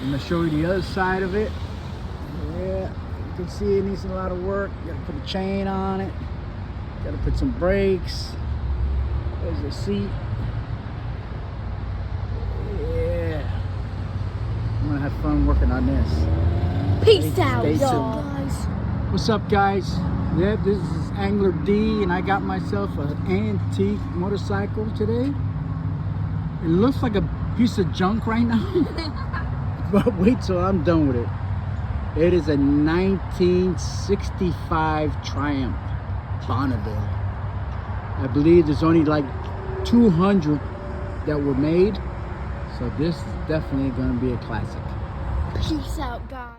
I'm gonna show you the other side of it. Yeah, you can see it needs a lot of work. You gotta put a chain on it. Gotta put some brakes. There's the seat. Yeah. I'm gonna have fun working on this. Peace out, Stay tuned. guys. What's up, guys? Yeah, this is Angler D, and I got myself an antique motorcycle today. It looks like a piece of junk right now, but wait till I'm done with it. It is a 1965 Triumph Bonneville. I believe there's only like 200 that were made, so this is definitely going to be a classic. Peace out, guys.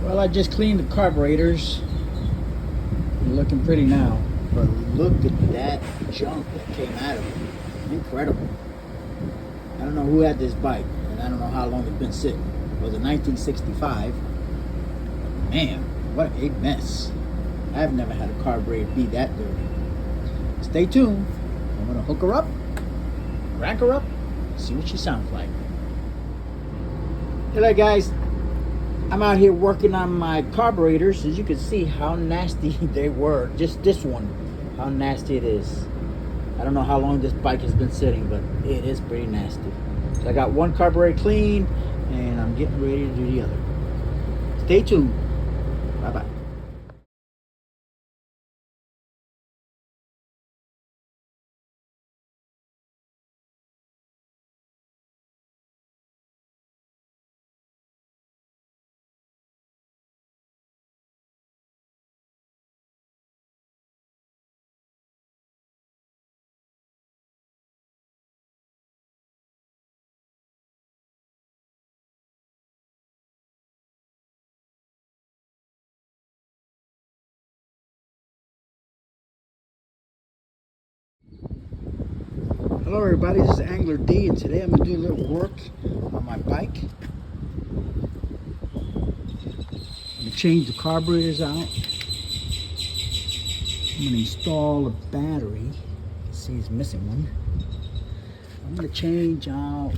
Well, I just cleaned the carburetors. They're looking pretty now, but look at that junk that came out of it. Incredible. I don't know who had this bike, and I don't know how long it's been sitting. It was a 1965. Man, what a mess. I've never had a carburetor be that dirty. Stay tuned. I'm gonna hook her up, rack her up, see what she sounds like. Hello, guys. I'm out here working on my carburetors. As you can see how nasty they were. Just this one, how nasty it is. I don't know how long this bike has been sitting, but it is pretty nasty. So I got one carburetor clean, and I'm getting ready to do the other. Stay tuned. Bye-bye. Hello everybody, this is Angler D, and today I'm going to do a little work on my bike. I'm going to change the carburetors out. I'm going to install a battery. You can see it's missing one. I'm going to change out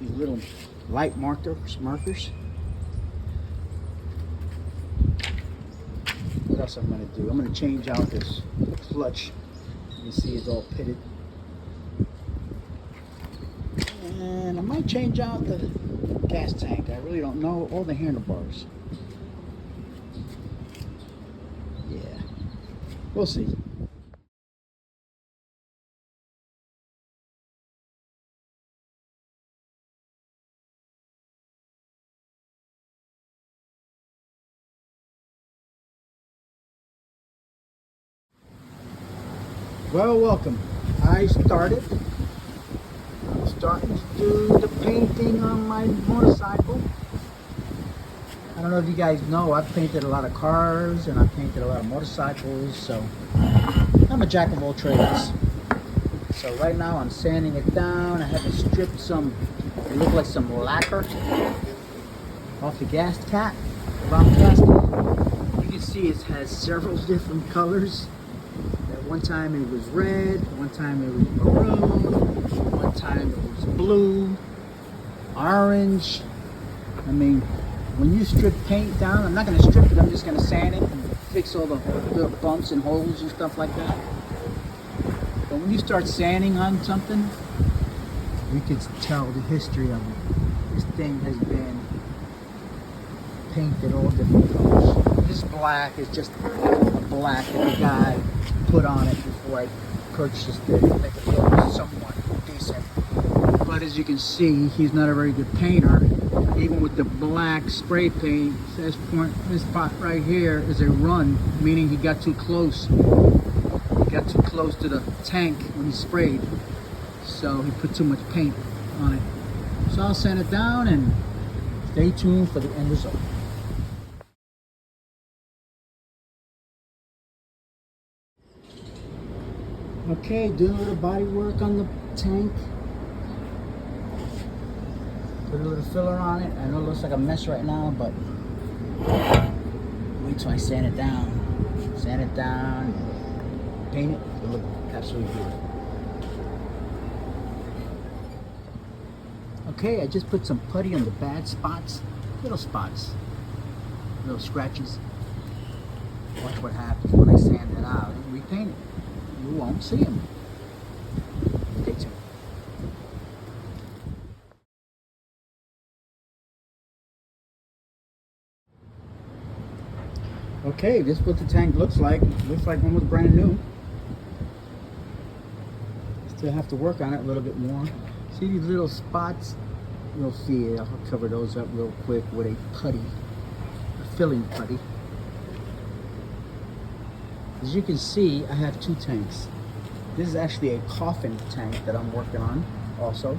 these little light markers. What else I'm going to do? I'm going to change out this clutch. You see it's all pitted. And I might change out the gas tank. I really don't know. All the handlebars. Yeah. We'll see. Well, welcome. I'm starting to do the painting on my motorcycle. I don't know if you guys know, I've painted a lot of cars and I've painted a lot of motorcycles, so I'm a jack of all trades. So right now I'm sanding it down. I have to strip some, it looked like some lacquer off the gas cap, around casket. You can see it has several different colors. One time it was red, one time it was maroon, one time it was blue, orange. I mean, when you strip paint down, I'm not going to strip it, I'm just going to sand it and fix all the little bumps and holes and stuff like that. But when you start sanding on something, you can tell the history of it. This thing has been painted all different colors. This black is just a black that the guy put on it before I purchased it to make it look somewhat decent. But as you can see, he's not a very good painter. Even with the black spray paint, this spot right here is a run, meaning he got too close. He got too close to the tank when he sprayed. So he put too much paint on it. So I'll sand it down and stay tuned for the end result. Okay, doing a little body work on the tank. Put a little filler on it. I know it looks like a mess right now, but wait till I sand it down. Sand it down, paint it. It'll look absolutely beautiful. Okay, I just put some putty on the bad spots. Little spots. Little scratches. Watch what happens when I sand it out and repaint it. You won't see them. Stay tuned. Okay, this is what the tank looks like. Looks like almost brand new. Still have to work on it a little bit more. See these little spots? You'll see it. I'll cover those up real quick with a putty, a filling putty. As you can see, I have two tanks. This is actually a coffin tank that I'm working on also.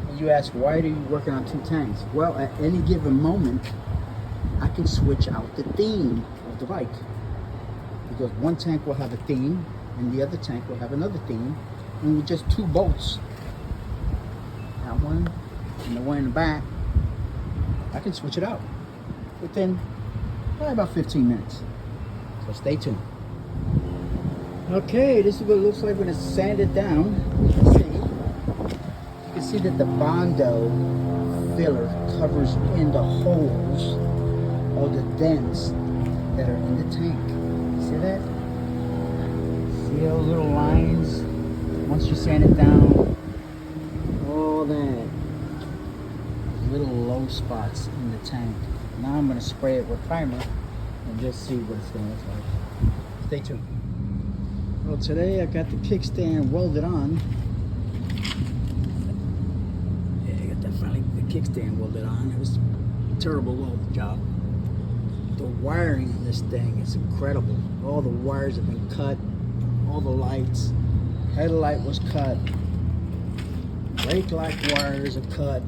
And you ask, why are you working on two tanks? Well, at any given moment, I can switch out the theme of the bike. Because one tank will have a theme, and the other tank will have another theme. And with just two bolts, that one and the one in the back, I can switch it out within probably about 15 minutes. So stay tuned. Okay, this is what it looks like when it's sanded down. You can see that the Bondo filler covers in the holes or the dents that are in the tank. See that? See those little lines? Once you sand it down, all that little low spots in the tank. Now I'm going to spray it with primer and just see what it's going to look like. Stay tuned. Well, today I got the kickstand welded on. Yeah, I got that finally the kickstand welded on. It was a terrible weld job. The wiring in this thing is incredible. All the wires have been cut. All the lights. Headlight was cut. Brake light wires are cut.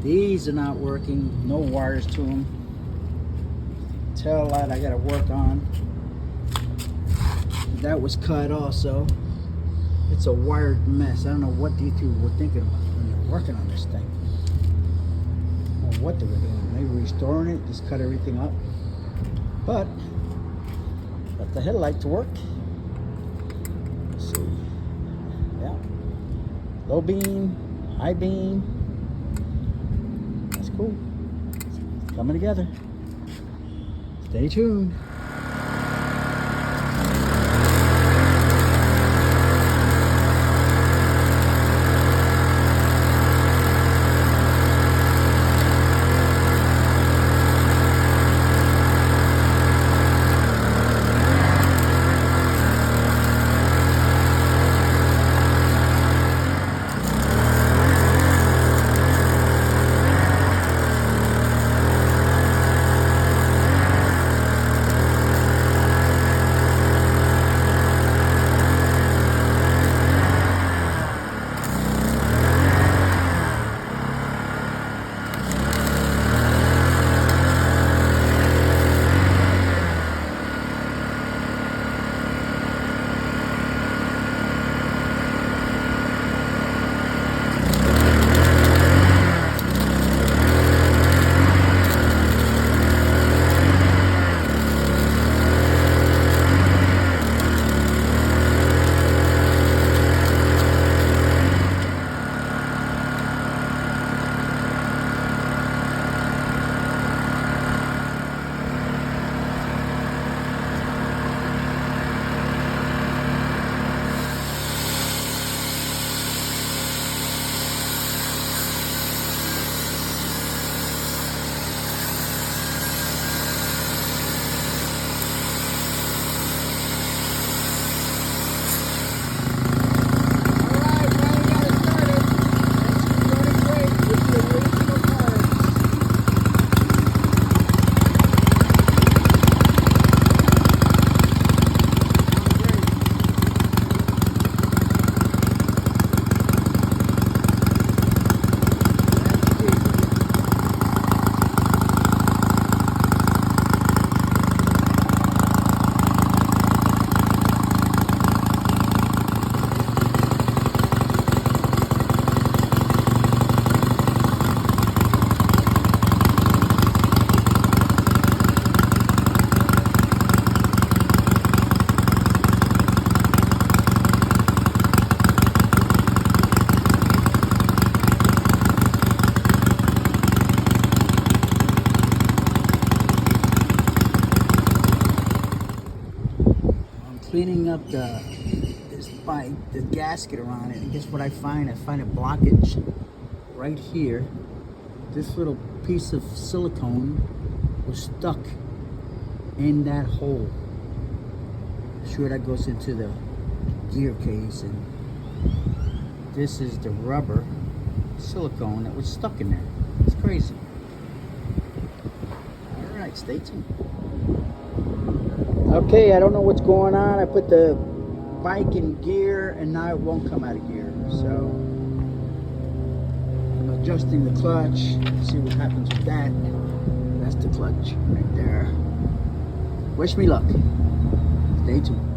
These are not working. No wires to them. Tail light I gotta work on. That was cut also. It's a wired mess. I don't know what these people were thinking about when they're working on this thing. I don't know what they were doing. Maybe restoring it, just cut everything up. But got the headlight to work. Let's see. Yeah. Low beam, high beam. That's cool. It's coming together. Stay tuned. cleaning up this bike, the gasket around it. And guess what I find? I find a blockage right here. This little piece of silicone was stuck in that hole. Sure, that goes into the gear case, and this is the rubber silicone that was stuck in there. It's crazy. All right, stay tuned. Okay, I don't know what's going on. I put the bike in gear and now it won't come out of gear. So I'm adjusting the clutch. See what happens with that. That's the clutch right there. Wish me luck. Stay tuned.